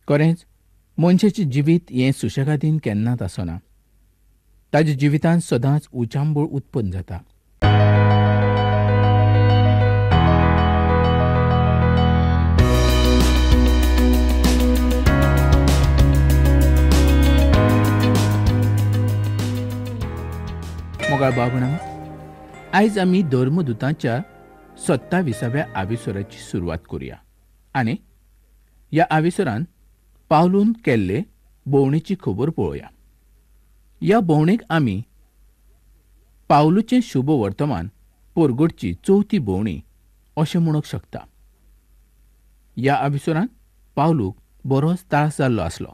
खरेंच मनशाचें जिवीत हें सुशेगादीन केन्नाच आसना. ताच्या जिवितांत सदांच उचांबूळ उत्पन्न जाता. मोगाळ बाबणां, आयज आमी धर्मदुतांच्या 27व्या आविसराची सुरवात करुया. आनी ह्या आविसरांत पावलून केल्ले भोंवडेची खबर पळोवया. ह्या भोंवडेक आमी पावलूचें शुभ वर्तमान परगटची चवथी भोंवडी अशें म्हणूंक शकता. ह्या आविसरांत पावलूक बरोच त्रास जाल्लो आसलो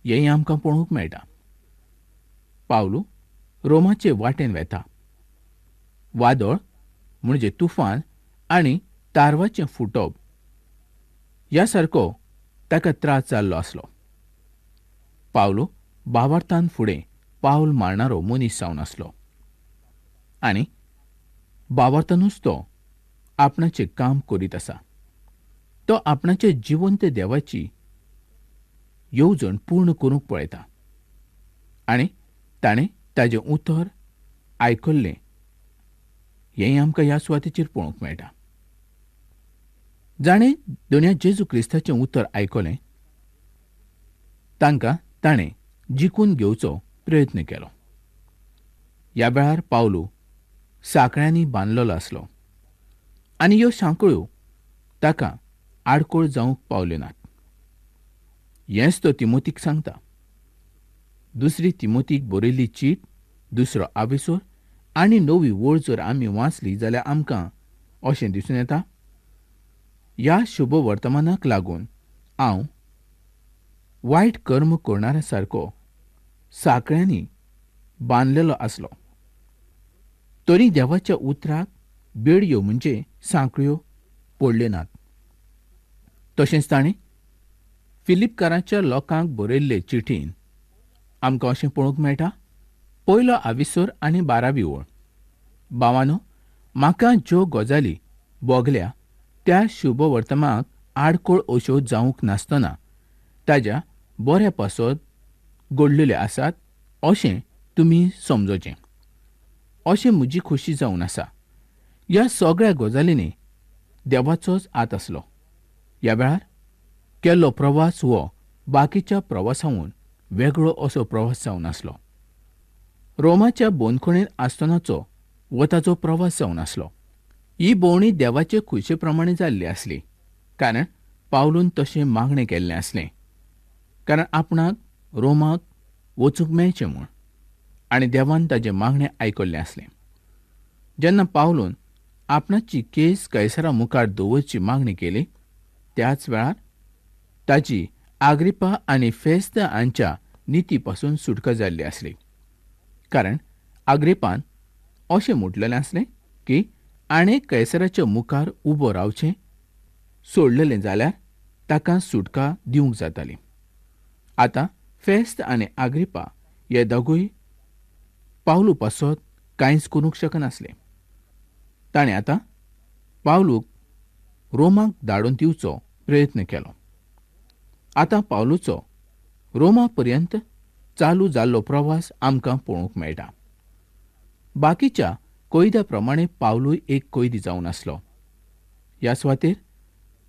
हेंय आमकां पळोवंक मेळटा. पावलू रोमाचे वाटेन वेता. वादळ म्हणजे तुफान आनी तारवाचें फुटप ह्या सारको ताका त्रास जाल्लो आसलो. पावलू भावार्थान फुडें पावल मारणारो मनीस जावन आसलो आनी भावार्थानूच तो आपणाचें काम करीत आसा. तो आपणाचे जिवंत देवाची येवजण पूर्ण करूंक पळयता आनी ताणें ताजें उतर आयकल्लें हेंय आमकां ह्या सुवातेचेर पळोवंक मेळटा. जाणें दोनया जेजू क्रिस्ताचें उतर आयकलें तांकां ताणें जिखून घेवचो प्रयत्न केलो. ह्या वेळार पावलू सांकळ्यांनी बांदलेलो आसलो आनी ह्यो सांकळ्यो ताका आडकोळ जावंक पावल्यो नात. हेंच तो तिमोथीक सांगता. दुसरी तिमोथीक बरयल्ली चीट 2 आविसर आनी 9वी वळ जर आमी वाचली जाल्यार आमकां अशें दिसून येता. ह्या शुभ वर्तमानाक लागून हांव वायट कर्म करणाऱ्या सारको सांकळ्यांनी बांदलेलो आसलो, तरी देवाच्या उतराक बेडयो म्हणजे सांकळ्यो पडल्यो नात. तशेंच ताणें फिलिपकाराच्या लोकांक बरयल्ले चिठीन आमकां अशें पळोवंक मेळटा. 1 आविसर आनी 12वी वळ. भावांनो, म्हाका ज्यो गजाली भोगल्या त्या शुभ वर्तमानाक आडकोळ अश्यो जावंक नासतना ताज्या बऱ्या पासत घडलेल्यो आसात अशें तुमी समजचें. अशें म्हजी खोशी जावन आसा. ह्या सगळ्या गजालींनी देवाचोच हात आसलो. ह्या वेळार केल्लो प्रवास हो बाकीच्या प्रवासावून वेगळो असो प्रवास जावन आसलो. रोमाच्या बोंदखणेंत आसतनाचो हो ताचो प्रवास जावन आसलो. ही भोंवडी देवाचे खुशे प्रमाणे जाल्ली आसली, कारण पावलून तशें मागणें केल्लें आसलें, कारण आपणाक रोमाक वचूंक मेळचें म्हूण, आनी देवान ताचें मागणें आयकल्लें आसलें. जेन्ना पावलून आपणाची केस कैसरा मुखार दवरची मागणी केली त्याच वेळार ताची आग्रिपा आनी फेस्त हांच्या निती पासून सुटका जाल्ली आसली. कारण आग्रिपान अशें म्हटलेलें आसलें की आनी कैसराच्या मुखार उबो रावचें सोडलेलें जाल्यार ताका सुटका दिवंक जाताली. आतां फेस्त आनी आग्रिपा हे दोगूय पावलू पासत कांयच करूंक शकनासले. ताणें आतां पावलूक रोमाक धाडून दिवचो प्रयत्न केलो. आतां पावलूचो रोमा पर्यंत चालू जाल्लो प्रवास आमकां पळोवंक मेळटा. बाकीच्या कैद्या प्रमाणे पावलूय एक कैदी जावन आसलो. ह्या सुवातेर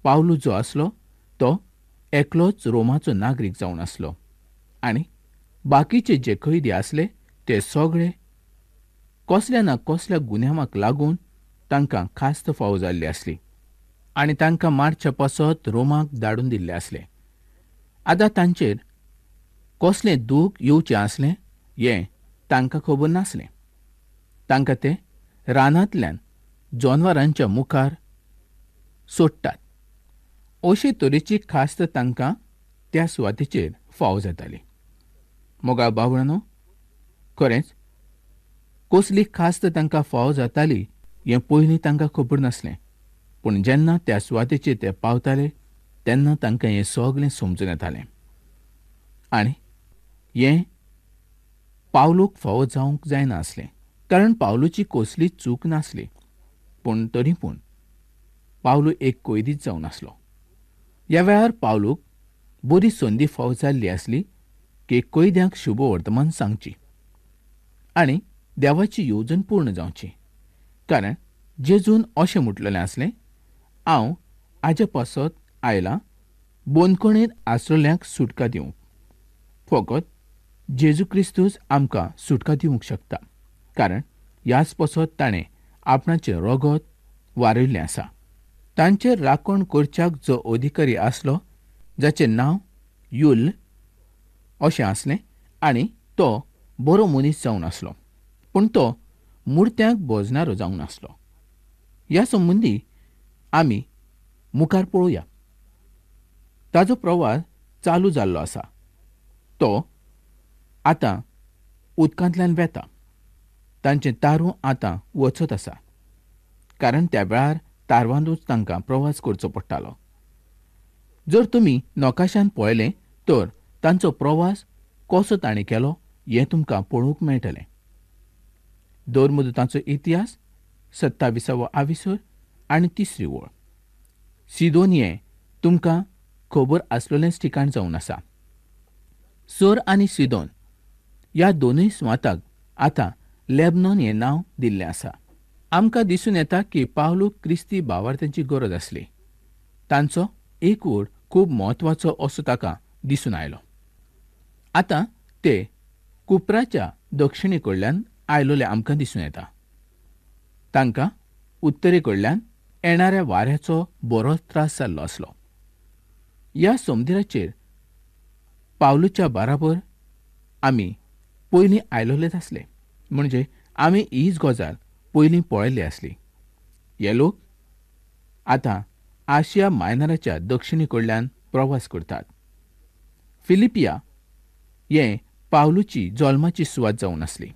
पावलू जो आसलो तो एकलोच रोमाचो नागरीक जावन आसलो आनी बाकीचे जे कैदी आसले ते सगळे कसल्या ना कसल्या गुन्यांवाक लागून तांकां खास्त फावो जाल्ली आसली आनी तांकां मारच्या पासत रोमाक धाडून दिल्ले आसले. आतां तांचेर कसलें दूख येवचें आसलें हें तांकां खबर नासलें. तांकां ते रानांतल्यान जनावरांच्या मुखार सोडटात अशे तरेची खास्त तांकां त्या सुवातेचेर फावो जाताली. मोगाळ बाबळांनो, खरेंच कसली खास्त तांकां फावो जाताली हें पयलीं तांकां खबर नासलें, पूण जेन्ना त्या सुवातेचेर ते पावताले तेन्ना तांकां हें सगळें समजून येतालें. आनी हें पावलूक फावो जावंक जायना आसलें, कारण पावलूची कसलीच चूक नासली, पूण तरी पूण पावलू एक कैदीच जावन आसलो. ह्या वेळार पावलूक बरी संदी फावो जाल्ली आसली की कैद्यांक शुभ वर्तमान सांगची आनी देवाची येवजण पूर्ण जावची. कारण जेजून अशें म्हटलेलें आसलें, हांव आजे पासत आयलां बोनकणेंत आसलेल्यांक सुटका दिवंक. फकत जेजू क्रिस्तूच आमकां सुटका दिवंक शकता. कारण ह्याच पासत ताणें आपणाचें रगत वारयल्लें आसा. तांचेर राखण करच्याक जो अधिकारी आसलो, जाचें नांव युल अशें आसलें, आनी तो बरो मनीस जावन आसलो, पूण तो मुर्त्यांक भोजनारो जावन आसलो. ह्या संबंदी आमी मुखार पळोवया. ताचो प्रवास चालू जाल्लो आसा. तो आतां उदकांतल्यान वेता. तांचें तारू आतां वचत आसा. कारण त्या वेळार तारवांतूच तांकां प्रवास करचो पडटालो. जर तुमी नकाशान पळयलें तर तांचो प्रवास कसो ताणें केलो हें तुमकां पळोवंक मेळटलें. धर्मदूतांचो इतिहास 27 आविसर आनी 3 वळ. सिदोन हें तुमकां खबर आसलेलेंच ठिकाण जावन आसा. सोर आनी सिदोन ह्या दोनूय सुवाताक आतां लेबनॉन हें नांव दिल्लें आसा. आमकां दिसून येता की पावलूक क्रिस्ती भावार्थ्यांची गरज आसली. तांचो एक वड खूब म्हत्वाचो असो ताका दिसून आयलो. आतां ते कुप्राच्या दक्षिणे कडल्यान आयलोले आमकां दिसून येता. तांकां उत्तरे कडल्यान येणाऱ्या वाऱ्याचो बरोच त्रास जाल्लो आसलो. ह्या समुद्राचेर पावलूच्या बाराबर आमी पयलीं आयलोलेच आसले. म्हणजे आमी हीच गजाल पयलीं पळयल्ली आसली. हे लोक आतां आशिया मायनराच्या दक्षिणे कडल्यान प्रवास करतात. फिलिपिया हें पावलूची जल्माची सुवात जावन आसली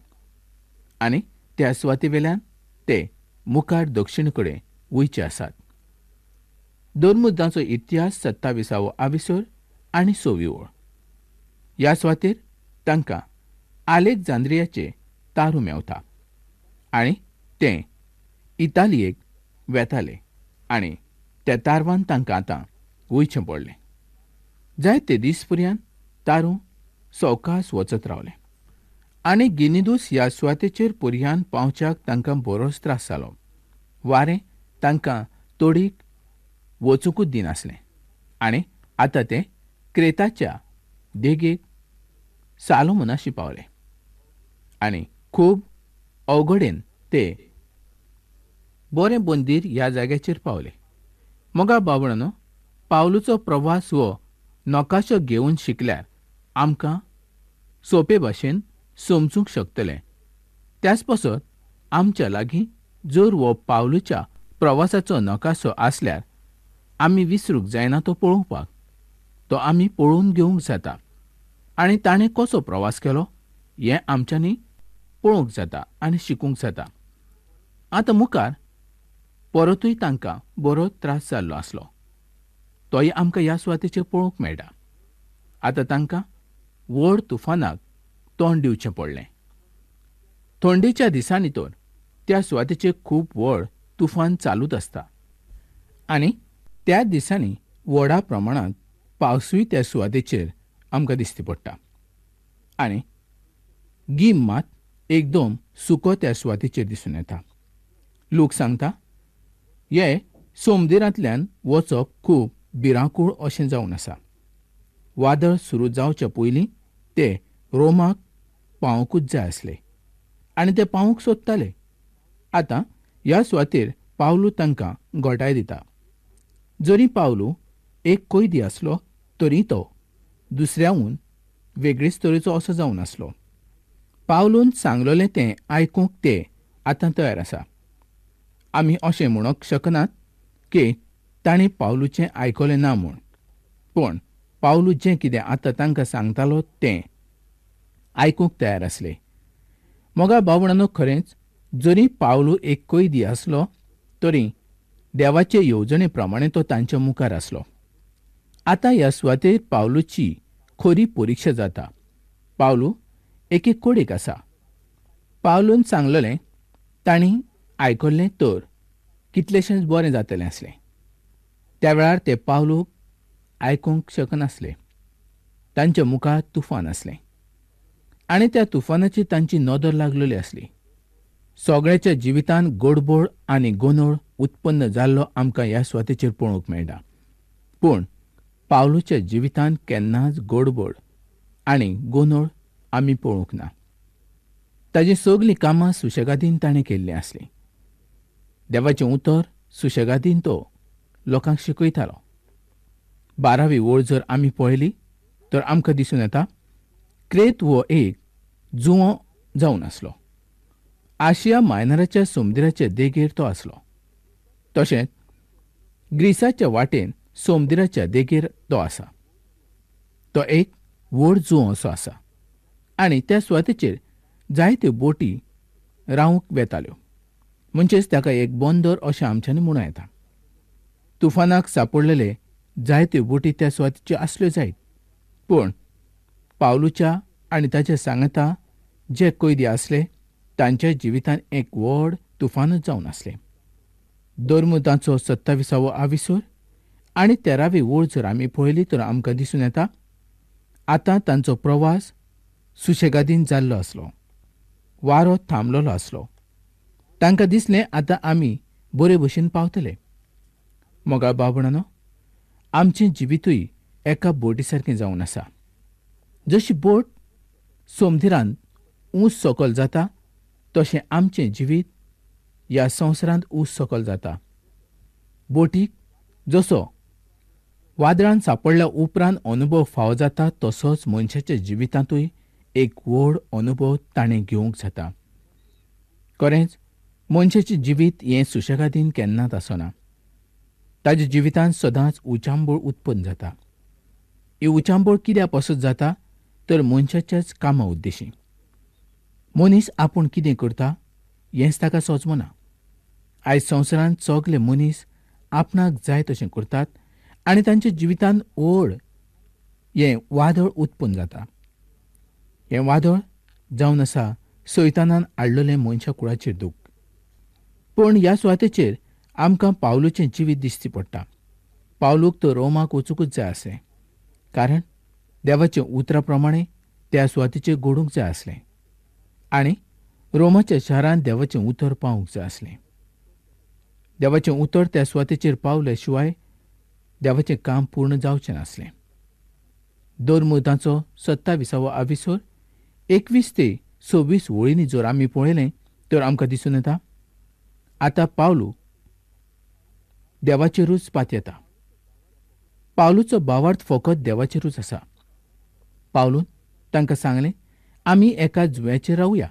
आनी त्या सुवाते वेल्यान ते मुखार दक्षिणे कडेन वयचे आसात. धर्मदूतांचो इतिहास 27 आविसर आनी 6 वळ. ह्या सुवातेर तांकां आलेक्झांद्रियाचे तारू मेवता आनी ते इतालियेक वेताले आनी त्या तारवान तांकां आतां वयचें पडलें. जायते दीस पर्यंत तारू सवकास वचत रावलें आनी गिनिदूस ह्या सुवातेचेर पर्यंत पावच्याक तांकां बरोच त्रास जालो. वारें तांकां तोडीक वचूंकूच दिनासलें आनी आतां ते क्रेताच्या देगेक सालोमोनाशी पावले आनी खूब अवघडेन ते बरें बंदीर ह्या जाग्याचेर पावले. मोगा बाबणानो, पावलूचो प्रवास हो नकाशो घेवन शिकल्यार आमकां सोंपे भाशेन समजूंक शकतलें. त्याच पासत आमच्या लागीं जर हो पावलूच्या प्रवासाचो नकाशो आसल्यार आमी विसरूंक जायना तो पळोवपाक. तो आमी पळोवन घेवंक जाता आनी ताणें कसो प्रवास केलो हें आमच्यांनी पळोवंक जाता आनी शिकूंक जाता. आतां मुखार परतूय तांकां बरो त्रास जाल्लो आसलो. तोय आमकां ह्या सुवातेचेर पळोवंक मेळटा. आतां तांकां व्हड तुफानाक तोंड दिवचें पडलें. थंडेच्या दिसांनी तर त्या सुवातेचेर खूब व्हड तुफान चालूच आसता आनी त्या दिसांनी व्हडा प्रमाणांत पावसूय त्या सुवातेचेर आमकां दिश्टी पडटा आनी गीम मात एकदम सुको त्या सुवातेचेर दिसून येता. लोक सांगता हे समुद्रांतल्यान वचप खूब भिरांकूळ अशें जावन आसा. वादळ सुरू जावचे पयलीं ते रोमाक पावूंकूच जाय आसले आनी ते पावूंक सोदताले. आतां ह्या सुवातेर पावलू तांकां घोटाय दिता. जरी पावलू एक कैदी आसलो तरी तो दुसऱ्याहून वेगळेच तरेचो असो जावन आसलो. पावलून सांगलोलें तें आयकूंक ते आतां तयार आसा. आमी अशें म्हणूंक शकनात की ताणें पावलूचें आयकलें ना म्हूण, पूण पावलू जें कितें आतां तांकां सांगतालो तें आयकूंक तयार आसले. मोगा भावणानो, खरेंच जरी पावलू एक कैदी आसलो तरी देवाचे येवजणे प्रमाणें तो तांच्या मुखार आसलो. आतां ह्या सुवातेर पावलूची खरी परिक्षा जाता. पावलू एके कोडेक आसा. पावलून सांगलेलें तांणी आयकल्लें तर कितलेशेंच बरें जातलें आसलें. त्या वेळार ते पावलूक आयकूंक शकनासले तांच्या मुखार तुफान आसलें आनी त्या तुफानाची तांची नदर लागलेली आसली. सगळ्याच्या जिवितांत गोडबोड आनी गोंदळ उत्पन्न जाल्लो आमकां ह्या सुवातेचेर पळोवंक मेळटा. पूण पावलूच्या जिवितांत केन्नाच गोडबोड आनी गोंदळ आमी पळोवंक ना. ताची सगळीं कामां सुशेगादीन ताणें केल्लीं आसलीं. देवाचें उतर सुशेगादीन तो लोकांक शिकयतालो. 12वी ओळ जर आमी पळयली तर आमकां दिसून येता क्रेत हो एक जुंवो जावन आसलो. आशिया मायनराच्या समुद्राचे देगेर तो आसलो. तशेंच ग्रीसाच्या वाटेन समुद्राच्या देगेर तो आसा. तो एक व्हड जुंवो असो आसा आनी त्या सुवातेचेर जायत्यो बोटी रावंक वेताल्यो. म्हणजेच ताका एक बंदर अशें आमच्यांनी म्हणूं येता. तुफानाक सांपडलेले जायत्यो बोटी त्या सुवातेच्यो आसल्यो जायत. पूण पावलूच्या आनी ताच्या सांगाता जे कैदी आसले तांच्या जिवितांत एक व्हड तुफानूच जावन आसलें. दोरमुदांचो 27वो आविसूर आनी 13वी ओळ जर आमी पळयली तर आमकां दिसून येता आतां तांचो प्रवास सुशेगादीन जाल्लो आसलो. वारो थांबलेलो आसलो. तांकां दिसलें आतां आमी बरे भशेन पावतले. मोगाळ भावंडांनो, आमचें जिवितूय एका बोटी सारकें जावन आसा. जशी बोट समुद्रांत ऊंच सकयल जाता तशें आमचें जिवीत ह्या संवसारांत ऊंच सकयल जाता. बोटीक जसो वादळांत सांपडल्या उपरांत अनुभव फावो जाता तसोच मनशाच्या जिवितांतूय एक व्हड अनुभव ताणें घेवंक जाता. खरेंच मनशाचें जिवीत हें सुशेगादीन केन्नाच आसना. ताच्या जिवितांत सदांच उचांबूळ उत्पन्न जाता. ही उचांबूळ कित्याक पासत जाता तर मनशाच्याच कामा उद्देशी. मनीस आपूण कितें करता हेंच ताका सोजमना. आयज संवसारांत सगळे मनीस आपणाक जाय तशें करतात आनी तांच्या जिवितांत व्हड हें वादळ उत्पन्न जाता. हें वादळ जावन आसा सैतानान हाडलेलें मनशा कुळाचेर दूख. पूण ह्या सुवातेचेर आमकां पावलूचें जिवीत दिश्टी पडटा. पावलूक तर रोमाक वचूंकच जाय आसलें, कारण देवाच्या उतरा प्रमाणें त्या सुवातेचेर घडूंक जाय आसलें आनी रोमाच्या शारांत देवाचें उतर पावूंक जाय आसलें. देवाचें उतर त्या सुवातेचेर पावले शिवाय देवाचें काम पूर्ण जावचें नासलें. दोरमुदांचो 27वो आविसूर 21 ते 26 ओळींनी जर आमी पळयलें तर आमकां दिसून येता आतां पावलू देवाचेरूच पातयेता. पावलूचो भावार्थ फकत देवाचेरूच आसा. पावलून तांकां सांगलें आमी एका जुंव्याचेर रावया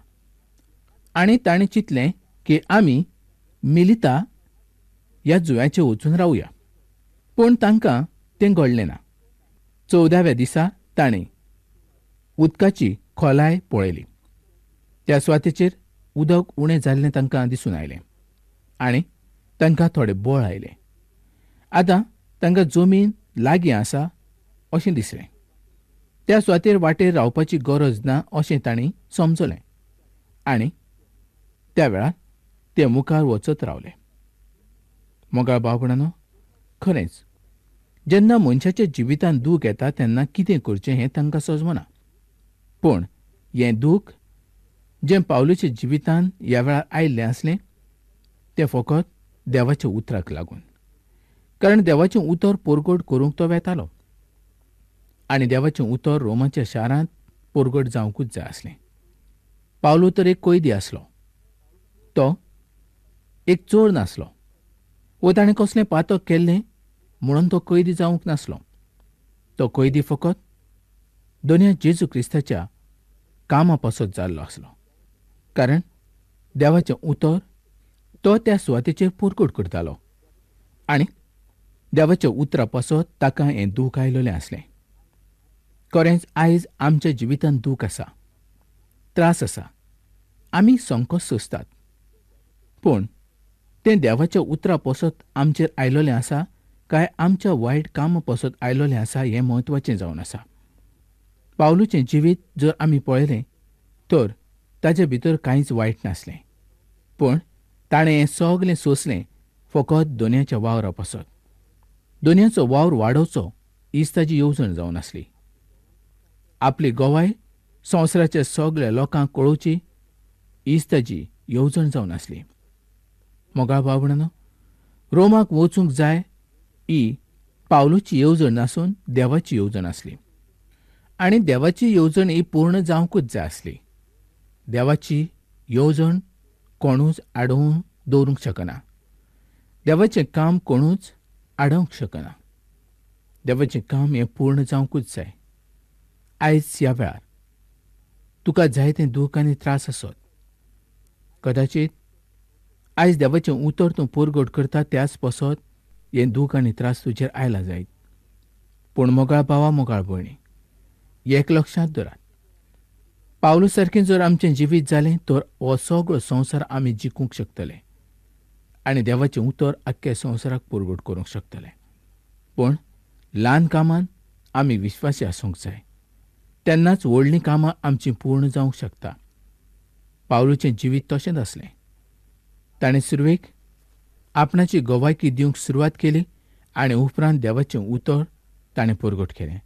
आनी ताणें चिंतलें की आमी मिलिता ह्या जुंव्याचेर वचून रावया. पूण तांकां तें घडलें ना. 14व्या दिसा ताणें उदकाची खोलाय पळयली. त्या सुवातेचेर उदक उणें जाल्लें तांकां दिसून आयलें आनी तांकां थोडें बळ आयलें. आतां तांकां जमीन लागीं आसा अशें दिसलें. त्या सुवातेर वाटेर रावपाची गरज ना अशें तांणी समजलें आनी त्या वेळार ते मुखार वचत रावले. मोगाळ भावंडांनो, खरेंच जेन्ना मनशाच्या जिवितांत दूख येता तेन्ना कितें करचें हें तांकां समजना. पूण हें दूख जें पावलूच्या जिवितांत ह्या वेळार आयिल्लें आसलें तें फकत देवाच्या उतराक लागून. कारण देवाचें उतर परगट करूंक तो वेतालो आनी देवाचें उतर रोमाच्या शारांत परगट जावंकूच जाय आसलें. पावलू तर एक कैदी आसलो. तो एक चोर नासलो व ताणें कसलें पातक केल्लें म्हणून तो कैदी जावंक नासलो. तो कैदी फकत दोनया जेजू क्रिस्ताच्या कामा पासत जाल्लो आसलो. कारण देवाचें उतर तो त्या सुवातेचेर परगट करतालो आनी देवाच्या उतरा पासत ताका हें दूख आयिल्लें आसलें. खरेंच आयज आमच्या जिवितांत दूख आसा, त्रास आसा, आमी संकोच सोंसतात. पूण तें देवाच्या उतरा पासत आमचेर आयिल्लें आसा काय आमच्या वायट कामां पासत आयिल्लें आसा हें म्हत्वाचें जावन आसा. पावलूचें जिवीत जर आमी पळयलें तर ताचे भितर कांयच वायट नासलें. पूण ताणें हें सगळें सोंसलें फकत दोनयाच्या वावरा पासत. दोनयाचो वावर वाडोवचो हीच ताची येवजण जावन आसली. आपली गोवाय संवसाराच्या सगळ्या लोकांक कळोवची हीच ताची येवजण जावन आसली. मोगाळ भावणानो, रोमाक वचूंक जाय ही पावलोची येवजण नासून देवाची येवजण आसली. आनी देवाची येवजण ही पूर्ण जावंकूच जाय आसली. देवाची येवजण कोणूच आडोवन दवरूंक शकना. देवाचें काम कोणूच आडोवंक शकना. देवाचें काम हें पूर्ण जावंकूच जाय. आयज ह्या वेळार तुका जायते दूख आनी त्रास आसत. कदाचित आयज देवाचें उतर तूं पुरगट करता त्याच पासत हें दूख आनी त्रास तुजेर आयला जायत. पूण मोगाळ भावा, मोगाळ भयणी, एक लक्षांत दवरात. पावलो सारकें जर आमचें जिवीत जालें तर हो सगळो संवसार आमी जिखूंक शकतले आनी देवाचें उतर आख्ख्या संवसाराक पुरगट करूंक शकतले. पूण ल्हान कामान आमी विश्वासी आसूंक जाय. तेन्नाच व्हडलीं कामां आमचीं पूर्ण जावंक शकता. पावलोचें जिवीत तशेंच आसलें. ताणें सुरवेक आपणाची गोवायकी दिवंक सुरवात केली आनी उपरांत देवाचें उतर ताणें पुरगट केलें.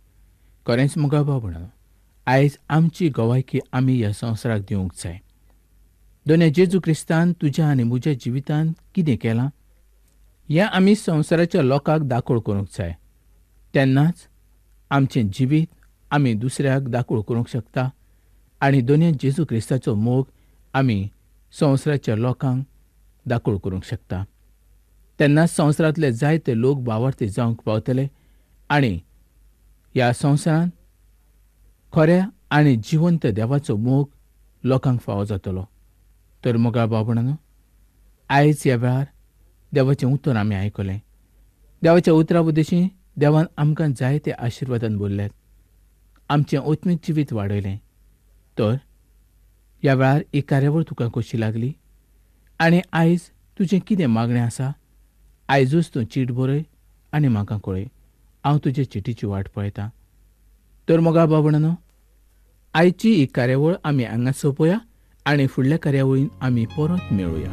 खरेंच मोगाळ भाव भयणो, आयज आमची गोवायकी आमी ह्या संवसाराक दिवंक जाय. दोन जेजू क्रिस्तान तुज्या आनी म्हज्या जिवितांत कितें केलां हें आमी संवसाराच्या लोकांक दाखोळ करूंक जाय. तेन्नाच आमचें जिवीत आमी दुसऱ्याक दाखोळ करूंक शकता आनी दोन जेजू क्रिस्ताचो मोग आमी संवसाराच्या लोकांक दाखोळ करूंक शकता. तेन्नाच संवसारांतले जायते लोक भावार्थी जावंक पावतले आनी ह्या संवसारांत खऱ्या आनी जिवंत देवाचो मोग लोकांक फावो जातलो. तर मोगाळ भाव भयणीनो, आयज ह्या वेळार देवाचें उतर आमी आयकलें. देवाच्या उतरा उद्देशीं देवान आमकां जायते आशिर्वादान भरल्यात. आमचें आत्मीक जिवीत वाडयलें. तर ह्या वेळार ही कार्यावळ तुका कशी लागली आनी आयज तुजें कितें मागणें आसा? आयजूच तूं चीट बरय आनी म्हाका कळय. हांव तुजे चिटीची वाट पळयतां. तर मोगाळ भाव भयणीनो, आयची ही कार्यावळ आमी हांगा सोंपोवया आनी फुडल्या कार्यावळीन आमी परत मेळुया.